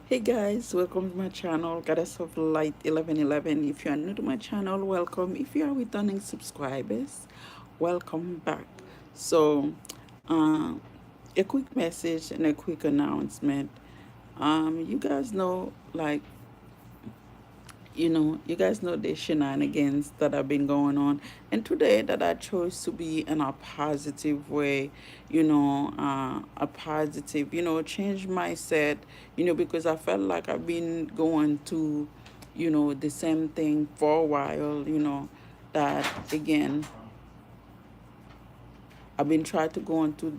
Hey guys, welcome to my channel, Goddess of Light 1111. If you are new to my channel, welcome. If you are returning subscribers, welcome back. So, uh, a quick message and a quick announcement. You guys know, like, you guys know the shenanigans that have been going on. And today that I chose to be in a positive way, a positive, change mindset, because I felt like I've been going to, the same thing for a while, that again, I've been trying to go into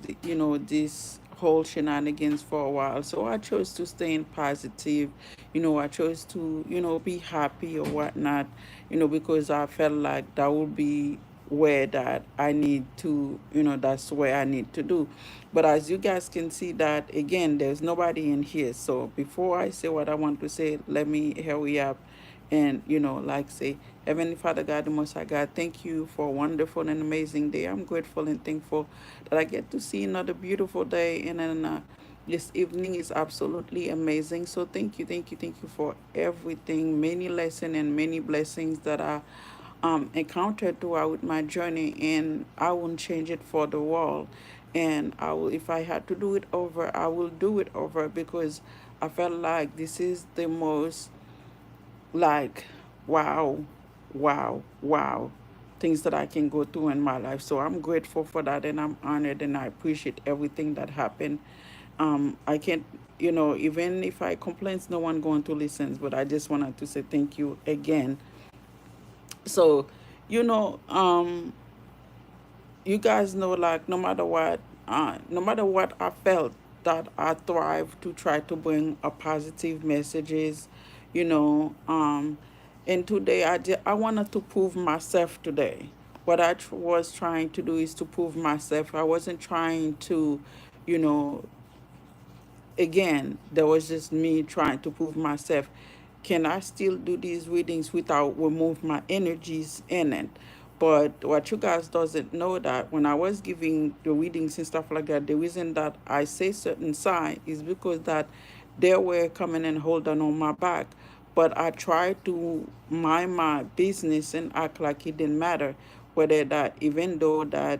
this whole shenanigans for a while. So I chose to stay in positive. I chose to, be happy or whatnot, because I felt like that would be where that I need to, that's where I need to do. But as you guys can see that again, there's nobody in here. So before I say what I want to say, let me hurry up and like say, Heavenly Father God, the Most High God, thank you for a wonderful and amazing day. I'm grateful and thankful that I get to see another beautiful day, and then this evening is absolutely amazing. So thank you, thank you, thank you for everything, many lessons and many blessings that I encountered throughout my journey, and I won't change it for the world. And I will, if I had to do it over, I will do it over, because I felt like this is the most, like, wow, wow things that I can go through in my life. So I'm grateful for that, and I'm honored, and I appreciate everything that happened. I can't, even if I complain, no one going to listen, but I just wanted to say thank you again. So, you know, um, you guys know, like, no matter what I felt, that I thrive to try to bring a positive messages, you know. And today I wanted to prove myself today. What I was trying to do is to prove myself. I wasn't trying to, you know, again, there was just me trying to prove myself. Can I still do these readings without remove my energies in it? But what you guys doesn't know, that when I was giving the readings and stuff like that, the reason that I say certain sign is because that they were coming and holding on my back. But I tried to mind my business and act like it didn't matter. Whether that, even though that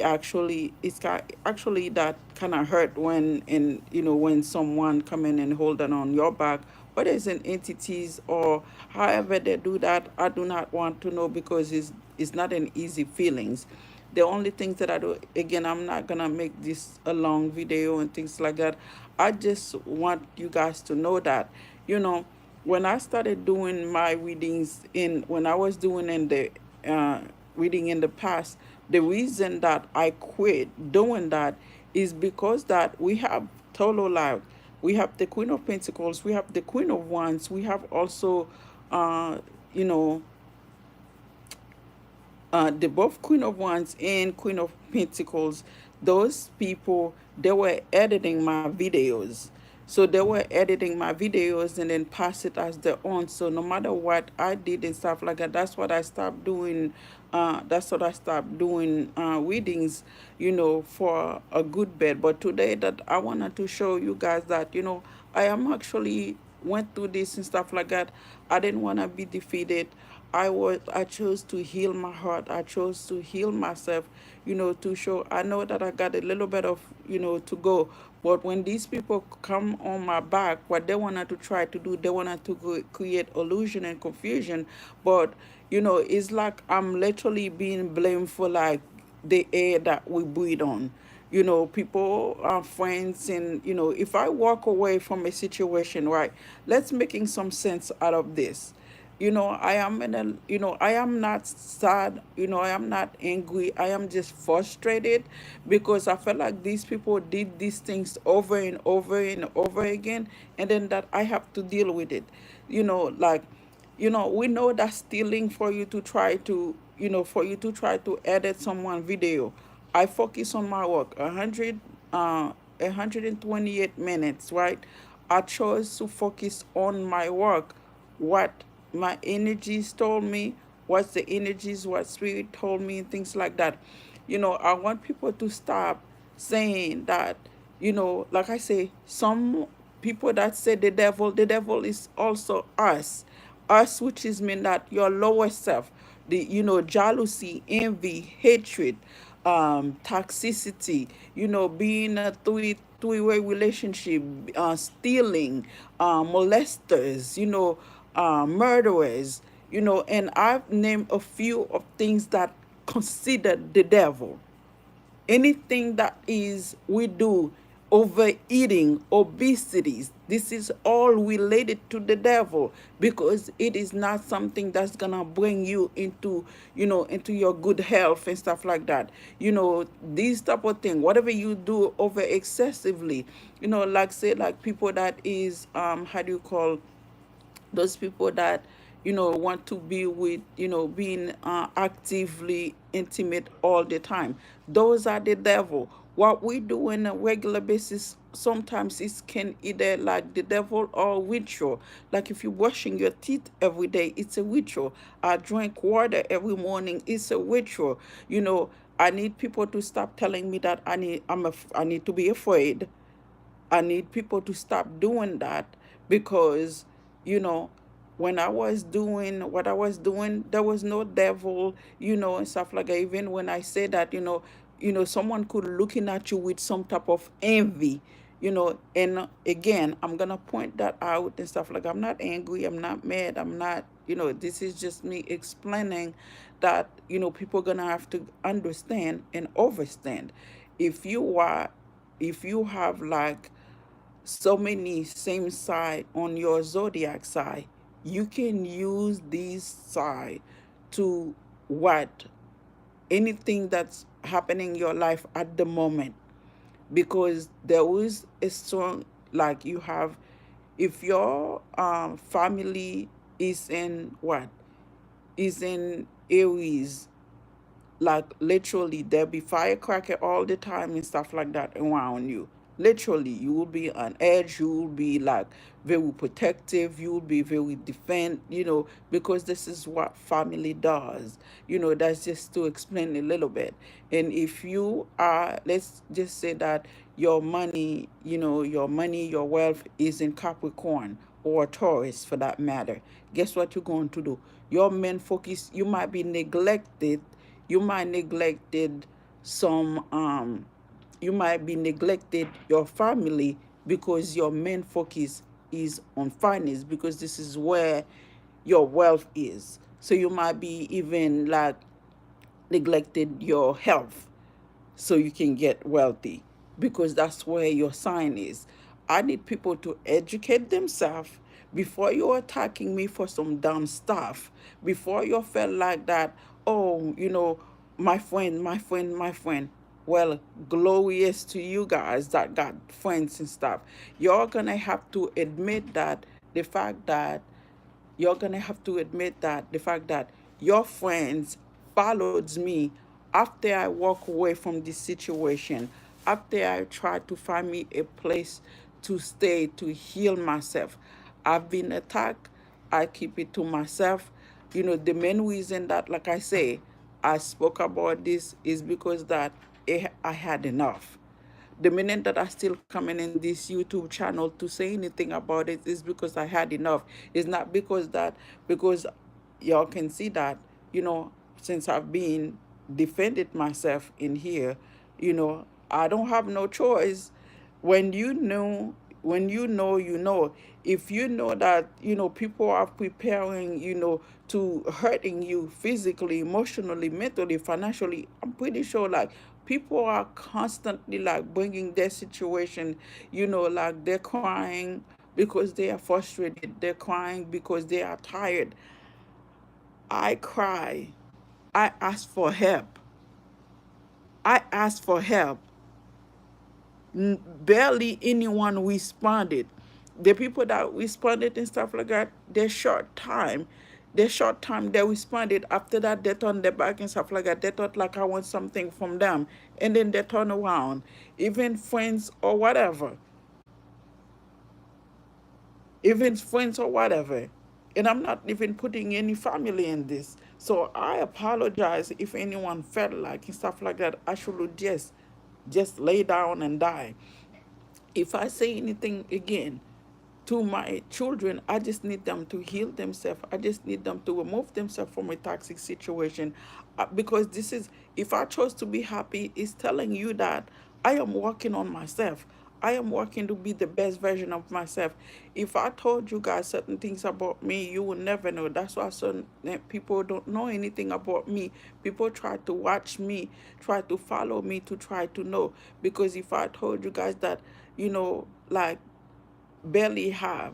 actually that kind of hurt when, and when someone come in and holding on your back, whether it's in entities or however they do that, I do not want to know, because it's not an easy feelings. The only things that I do, again, I'm not gonna make this a long video and things like that. I just want you guys to know that, you know when I started doing my readings, in when I was doing in the uh, reading in the past, the reason that I quit doing that is because that we have total life. We have the Queen of Pentacles, we have the Queen of Wands, we have also, you know, the both Queen of Wands and Queen of Pentacles. Those people, they were editing my videos. So they were editing my videos and then pass it as their own. So no matter what I did and stuff like that, that's what I stopped doing. That's what I stopped doing, readings, for a good bit. But today that I wanted to show you guys that, I am actually went through this and stuff like that. I didn't want to be defeated. I chose to heal my heart. I chose to heal myself, to show I know that I got a little bit of, to go. But when these people come on my back, what they wanted to try to do, they wanted to create illusion and confusion. But, it's like I'm literally being blamed for, like, the air that we breathe on. People are friends, and if I walk away from a situation, right, let's making some sense out of this. I am in a, I am not sad, I am not angry, I am just frustrated, because I feel like these people did these things over and over and over again, and then that I have to deal with it. Like, we know that stealing, for you to try to, edit someone video. I focus on my work, 128 minutes, right? I chose to focus on my work, what my energies told me, what's the energies, what spirit told me, and things like that. I want people to stop saying that, like I say, some people that say the devil is also us, which is mean that your lower self, the jealousy, envy, hatred, toxicity, being a three-way relationship, stealing, molesters, murderers, and I've named a few of things that consider the devil. Anything that is we do, overeating, obesities, this is all related to the devil, because it is not something that's gonna bring you into into your good health and stuff like that. These type of thing, whatever you do over excessively, like say, like people that is how do you call those people that want to be with, being actively intimate all the time, those are the devil. What we do on a regular basis sometimes it can either like the devil or ritual. Like if you're brushing your teeth every day, it's a ritual. I drink water every morning, it's a ritual. I need people to stop telling me that I need to be afraid. I need people to stop doing that, because, you know, when I was doing what I was doing, there was no devil, and stuff like that. Even when I say that, someone could looking at you with some type of envy, and again, I'm gonna point that out and stuff like I'm not angry, I'm not mad, I'm not, this is just me explaining that, people gonna have to understand and understand. If you are if you have like so many same side on your zodiac side, you can use these side to what anything that's happening in your life at the moment, because there is a strong, like you have, if your family is in what is in Aries, like literally there'll be firecracker all the time and stuff like that around you. Literally you will be on edge, you will be like very protective, you will be very defend, because this is what family does. That's just to explain a little bit. And if you are, let's just say that your wealth is in Capricorn or Taurus for that matter, guess what you're going to do? Your main focus, you might neglected some you might be neglected your family, because your main focus is on finance, because this is where your wealth is. So you might be even like neglected your health, so you can get wealthy, because that's where your sign is. I need people to educate themselves before you're attacking me for some dumb stuff. Before you feel like that, oh, my friend, my friend, my friend. Well, glorious to you guys that got friends and stuff. You're gonna have to admit that the fact that you're gonna have to admit that the fact that your friends followed me after I walk away from this situation, after I tried to find me a place to stay to heal myself. I've been attacked. I keep it to myself. The main reason that, like I say, I spoke about this is because that I had enough. The minute that I still coming in this YouTube channel to say anything about it is because I had enough. It's not because y'all can see that, since I've been defended myself in here, I don't have no choice. When you know, when you know, if you know that, people are preparing, to hurting you physically, emotionally, mentally, financially, I'm pretty sure like people are constantly like bringing their situation, like they're crying because they are frustrated, they're crying because they are tired. I cry, I ask for help, I ask for help. Barely anyone responded. The people that responded and stuff like that, their short time they responded. After that, they turned their back and stuff like that. They thought like I want something from them, and then they turn around. Even friends or whatever, even friends or whatever. And I'm not even putting any family in this. So I apologize if anyone felt like and stuff like that. I should just lay down and die. If I say anything again, to my children, I just need them to heal themselves. I just need them to remove themselves from a toxic situation. Because this is, if I chose to be happy, it's telling you that I am working on myself. I am working to be the best version of myself. If I told you guys certain things about me, you will never know. That's why certain people don't know anything about me. People try to watch me, try to follow me to try to know. Because if I told you guys that, like, barely have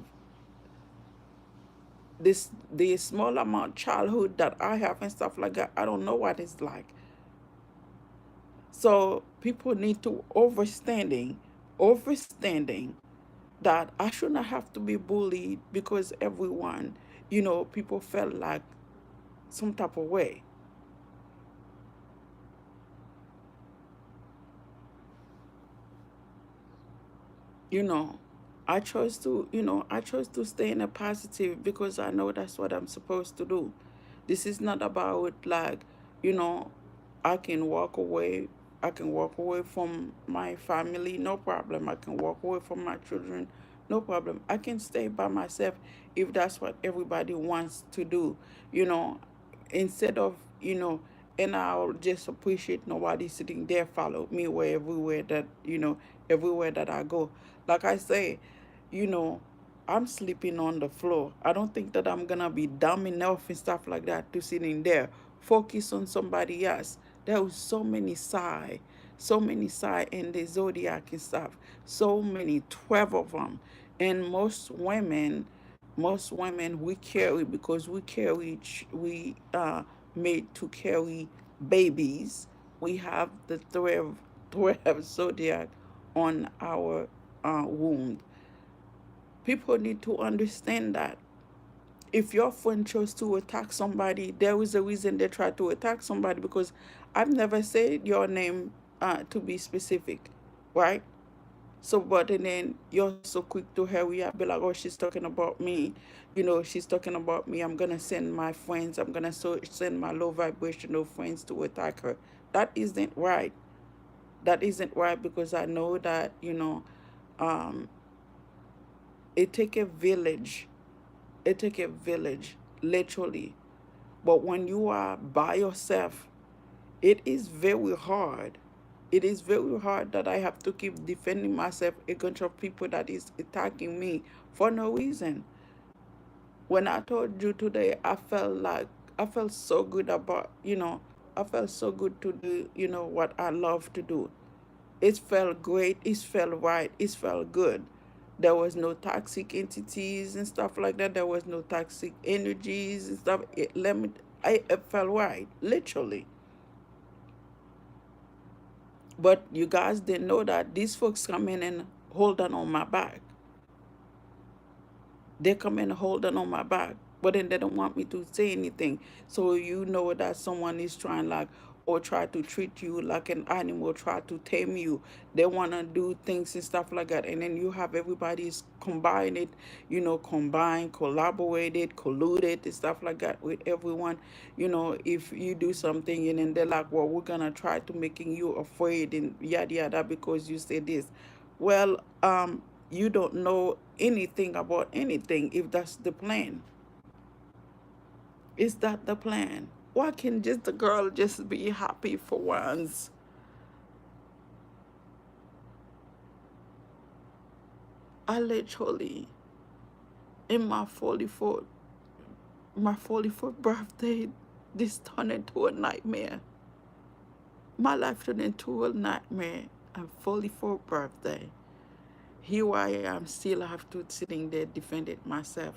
the small amount childhood that I have and stuff like that, I don't know what it's like. So people need to overstanding that I should not have to be bullied because everyone, people felt like some type of way. you know I chose to stay in a positive because I know that's what I'm supposed to do. This is not about, like, you know I can walk away. I can walk away from my family, no problem. I can walk away from my children, no problem. I can stay by myself if that's what everybody wants to do. you know Instead of, and I'll just appreciate nobody sitting there follow me where everywhere that I go. Like I say, you know, I'm sleeping on the floor. I don't think that I'm gonna be dumb enough and stuff like that to sit in there, focus on somebody else. There was so many sign in the zodiac and stuff, so many, 12 of them. And most women we carry, because we made to carry babies. We have the 12 zodiac on our womb. People need to understand that if your friend chose to attack somebody, there is a reason they try to attack somebody. Because I've never said your name to be specific, right? So, but and then you're so quick to hurry up, be like, oh, she's talking about me. She's talking about me. I'm gonna send my friends. I'm gonna send my low vibrational friends to attack her. That isn't right. That isn't right, because I know that um, it take a village. It take a village, literally. But when you are by yourself, it is very hard. It is very hard that I have to keep defending myself against of people that is attacking me for no reason. When I told you today, I felt so good I felt so good to do, what I love to do. It felt great, it felt right, it felt good. There was no toxic entities and stuff like that. There was no toxic energies and stuff. It felt right, literally. But you guys didn't know that these folks come in and hold on my back. They come in and hold on my back, but then they don't want me to say anything. So you know that someone is trying, like, or try to treat you like an animal, try to tame you. They want to do things and stuff like that. And then you have everybody's combined it, combined, collaborated, colluded and stuff like that with everyone. If you do something and then they're like, well, we're going to try to making you afraid and yada yada because you say this. Well, you don't know anything about anything if that's the plan. Is that the plan? Why can't just the girl just be happy for once? I literally, in my 44th birthday, this turned into a nightmare. My life turned into a nightmare. On 44th birthday. Here I am, still have to sitting there defending myself.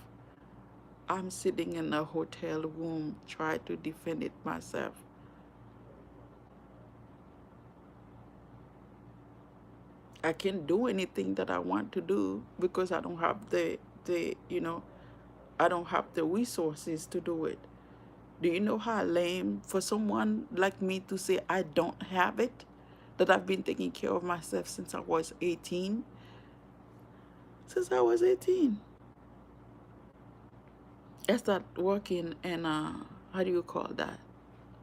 I'm sitting in a hotel room trying to defend it myself. I can't do anything that I want to do because I don't have I don't have the resources to do it. Do you know how lame for someone like me to say I don't have it? That I've been taking care of myself since I was 18? Since I was 18. I started working in how do you call that?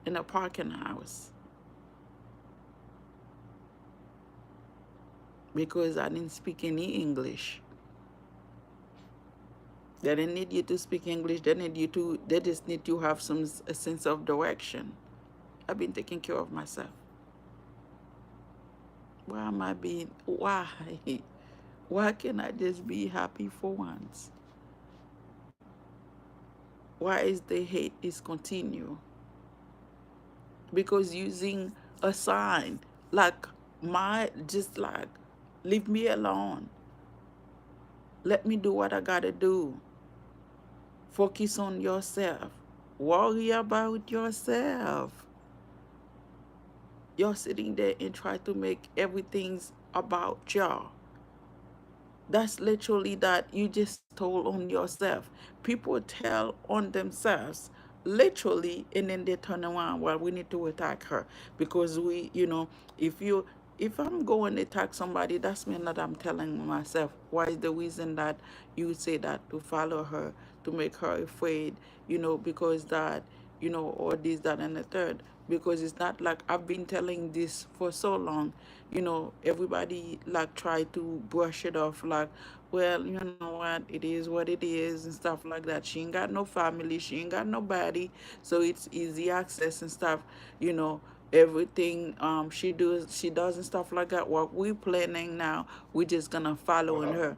In a parking house because I didn't speak any English. They don't need you to speak English. They need you to. They just need to have a sense of direction. I've been taking care of myself. Why am I being? Why? Why can't I just be happy for once? Why is the hate is continue? Because using a sign like just like leave me alone. Let me do what I gotta do. Focus on yourself. Worry about yourself. You're sitting there and try to make everything's about y'all. That's literally that you just told on yourself. People tell on themselves, literally, and then they turn around. Well, we need to attack her because if you, if I'm going to attack somebody, that's mean that I'm telling myself. Why is the reason that you say that to follow her, to make her afraid? Because that, or this, that, and the third. Because it's not like I've been telling this for so long. Everybody like try to brush it off like, well, you know what it is and stuff like that. She ain't got no family, she ain't got nobody, so it's easy access and stuff. You know, everything she does and stuff like that. What we planning now, we just gonna follow in her.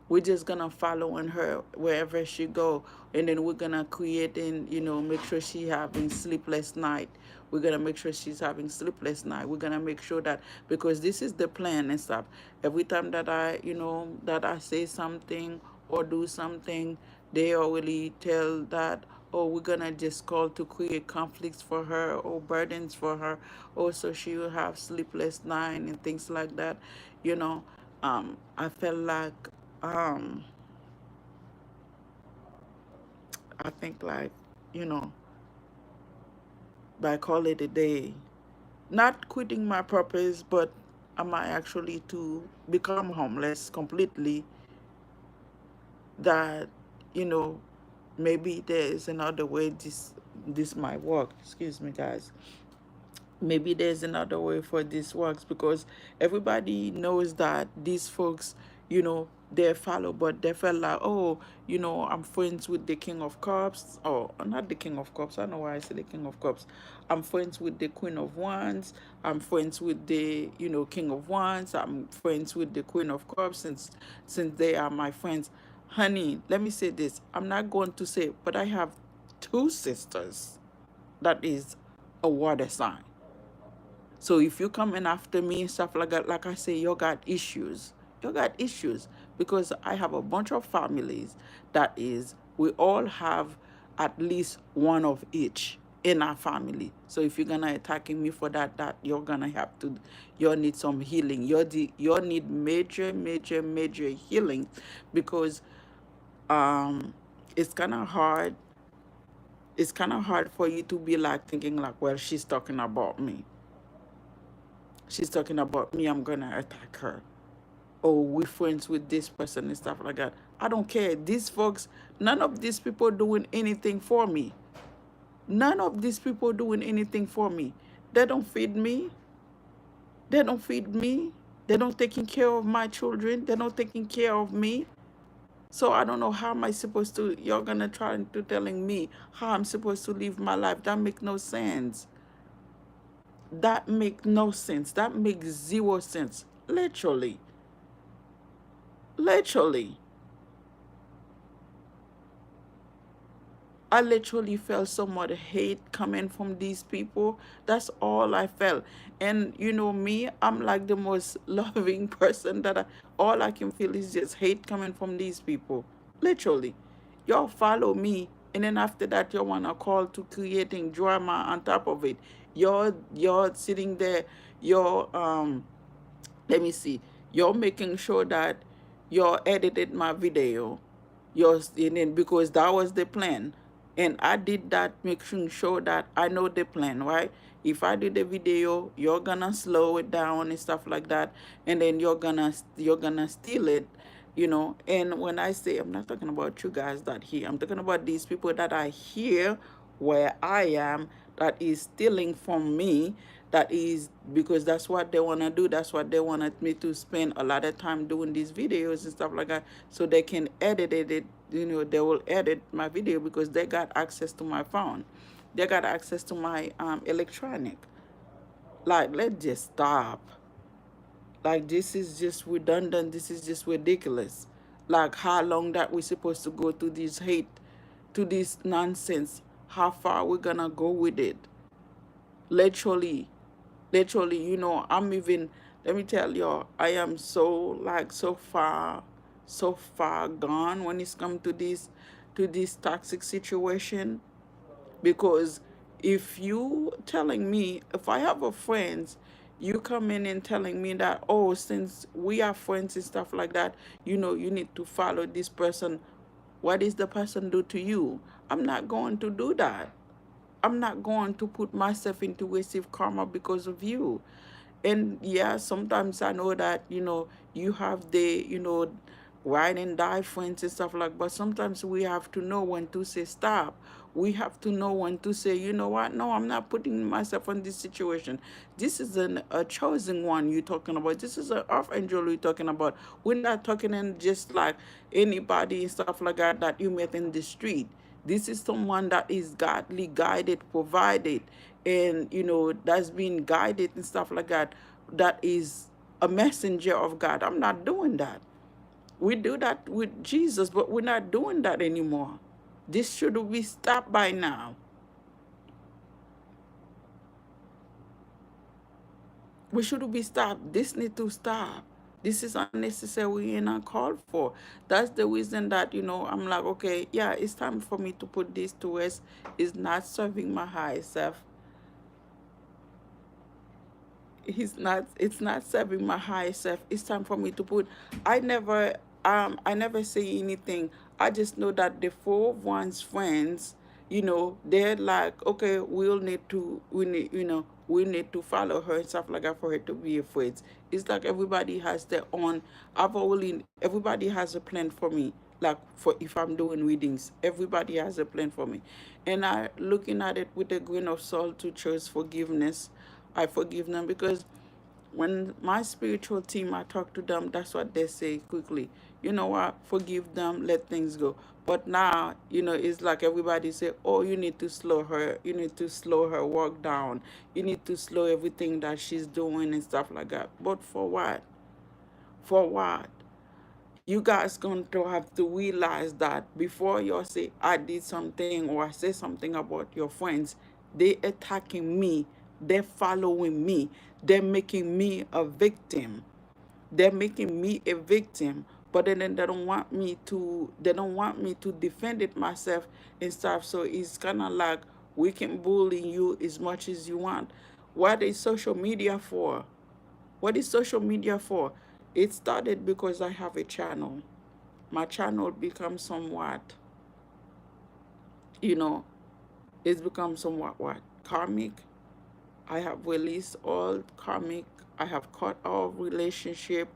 We're just gonna follow in her wherever she go, and then we're gonna create and make sure she having sleepless night. We're gonna make sure she's having sleepless night. We're gonna make sure that, because this is the plan and stuff. Every time that I say something or do something, they already tell that, oh, we're gonna just call to create conflicts for her or burdens for her. Also, she will have sleepless night and things like that. You know, I felt like um I think like, you know, by call it a day. Not quitting my purpose, but am I actually to become homeless completely, that, you know, maybe there is another way this might work. Excuse me, guys. Maybe there's another way for this works, because everybody knows that these folks, they follow, but they felt like, oh, I'm friends with the King of Cups, or not the King of Cups. I don't know why I say the King of Cups. I'm friends with the Queen of Wands. I'm friends with the, King of Wands. I'm friends with the Queen of Cups, since they are my friends. Honey, let me say this. I'm not going to say, but I have two sisters that is a water sign. So if you coming after me and stuff like that, like I say, you got issues. You got issues, because I have a bunch of families that is, we all have at least one of each in our family. So if you're gonna attacking me for that you're gonna have to, you need some healing. You need major, major, major healing, because um it's kind of hard. It's kind of hard for you to be like thinking like, well, she's talking about me. She's talking about me, I'm gonna attack her. Oh, we're friends with this person and stuff like that. I don't care. These folks, none of these people doing anything for me. None of these people doing anything for me. They don't feed me. They don't feed me. They don't taking care of my children. They're not taking care of me. So I don't know how am I supposed to, you're gonna try to telling me how I'm supposed to live my life. That make no sense. That make no sense. That makes zero sense. Literally. Literally. I literally felt so much hate coming from these people. That's all I felt. And me, I'm like the most loving person all I can feel is just hate coming from these people. Literally. Y'all follow me, and then after that you wanna call to creating drama on top of it. You're sitting there, you're let me see, you're making sure that you're edited my video, yours, and then because that was the plan, and I did that, making sure that I know the plan, right? If I do the video, you're gonna slow it down and stuff like that, and then you're gonna steal it. And when I say, I'm not talking about you guys that here, I'm talking about these people that are here where I am, that is stealing from me, that is because that's what they want to do, that's what they wanted me to spend a lot of time doing these videos and stuff like that, so they can edit it, they will edit my video because they got access to my phone, they got access to my electronic. Like, let's just stop. Like, this is just redundant, this is just ridiculous. Like, how long that we supposed to go to this hate, to this nonsense, how far we gonna go with it? Literally, literally, I'm even, let me tell y'all, I am so, like, so far gone when it's come to this toxic situation. Because if you telling me, if I have a friends, you come in and telling me that, oh, since we are friends and stuff like that, you need to follow this person, what does the person do to you? I'm not going to do that. I'm not going to put myself into receive karma because of you. And yeah, sometimes I know that, you have the, ride and die friends and stuff like, but sometimes we have to know when to say stop. We have to know when to say, you know what, no, I'm not putting myself in this situation. This is a chosen one you're talking about. This is an archangel you're talking about. We're not talking in just like anybody and stuff like that you met in the street. This is someone that is godly guided, provided, and that's being guided and stuff like that. That is a messenger of God. I'm not doing that. We do that with Jesus, but we're not doing that anymore. This should be stopped by now. We should be stopped. This need to stop. This is unnecessary and uncalled for. That's the reason that, I'm like, okay, yeah, it's time for me to put this to rest. It's not serving my high self. It's not serving my higher self. It's time for me to put. I never say anything. I just know that the four of one's friends, they're like, okay, we need to follow her and stuff like that for her to be afraid. It's like everybody has their own. Everybody has a plan for me. Like, for if I'm doing readings, everybody has a plan for me, and I looking at it with a grain of salt to choose forgiveness. I forgive them because when my spiritual team, I talk to them, that's what they say quickly. You know what? Forgive them, let things go. But now, it's like everybody say, oh, you need to slow her. You need to slow her walk down. You need to slow everything that she's doing and stuff like that. But for what? For what? You guys going to have to realize that before you say I did something or I say something about your friends, they attacking me, they're following me, they're making me a victim. They're making me a victim, but then they don't want me to defend it myself and stuff. So it's kind of like we can bully you as much as you want. What is social media for? What is social media for? It started because I have a channel. My channel becomes somewhat, you know, it's become somewhat what? Karmic. I have released all karmic. I have cut off relationship,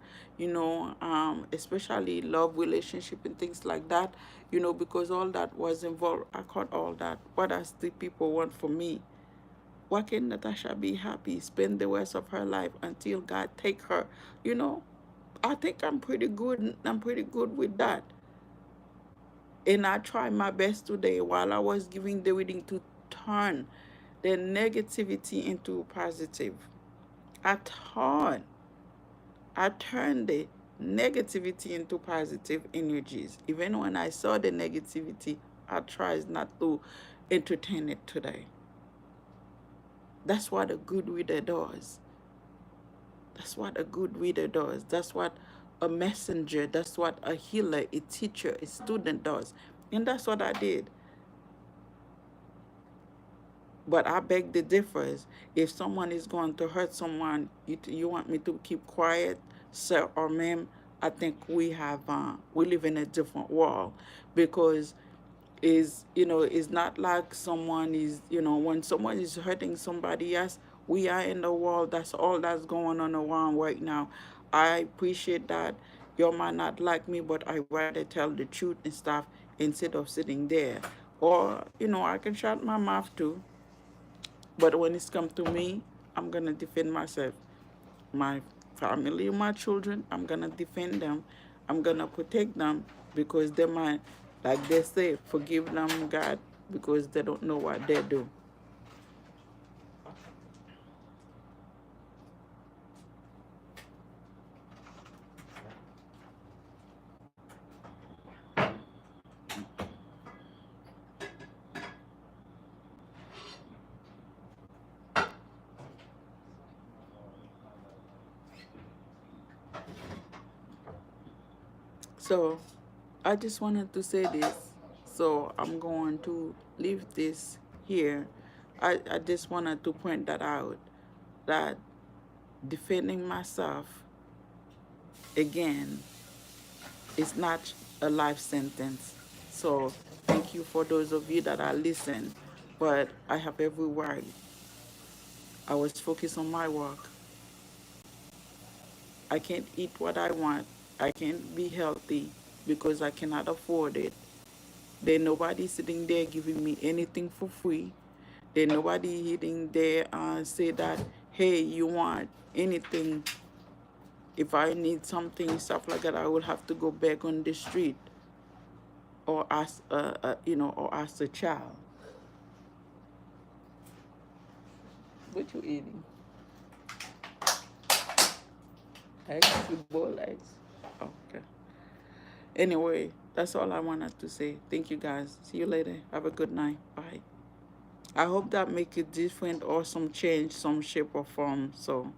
especially love relationship and things like that, because all that was involved. I cut all that. What does the people want from me? Why can Natasha be happy, spend the rest of her life until God take her? You know, I think I'm pretty good. I'm pretty good with that. And I tried my best today while I was giving the reading to turn the negativity into positive. I turned, I turned the negativity into positive energies. Even when I saw the negativity, I tried not to entertain it today. That's what a good reader does. That's what a good reader does. That's what a messenger, that's what a healer, a teacher, a student does. And that's what I did. But I beg the difference. If someone is going to hurt someone, you want me to keep quiet, sir or ma'am? I think we live in a different world, because it's not like someone is, when someone is hurting somebody else, we are in the world. That's all that's going on around right now. I appreciate that you might not like me, but I rather tell the truth and stuff instead of sitting there. Or I can shut my mouth too. But when it's come to me, I'm gonna defend myself. My family, my children, I'm gonna defend them. I'm gonna protect them because they might, like they say, forgive them, God, because they don't know what they do. So I just wanted to say this. So I'm going to leave this here. I just wanted to point that out, that defending myself again is not a life sentence. So thank you for those of you that are listening. But I have every right. I was focused on my work. I can't eat what I want. I can't be healthy because I cannot afford it. There nobody sitting there giving me anything for free. There nobody sitting there say that, hey, you want anything? If I need something, stuff like that, I will have to go back on the street or ask, or ask a child. What you eating? Eggs? You boil eggs? Okay. Anyway, that's all I wanted to say. Thank you guys. See you later. Have a good night. Bye. I hope that make it different or some change, some shape or form. So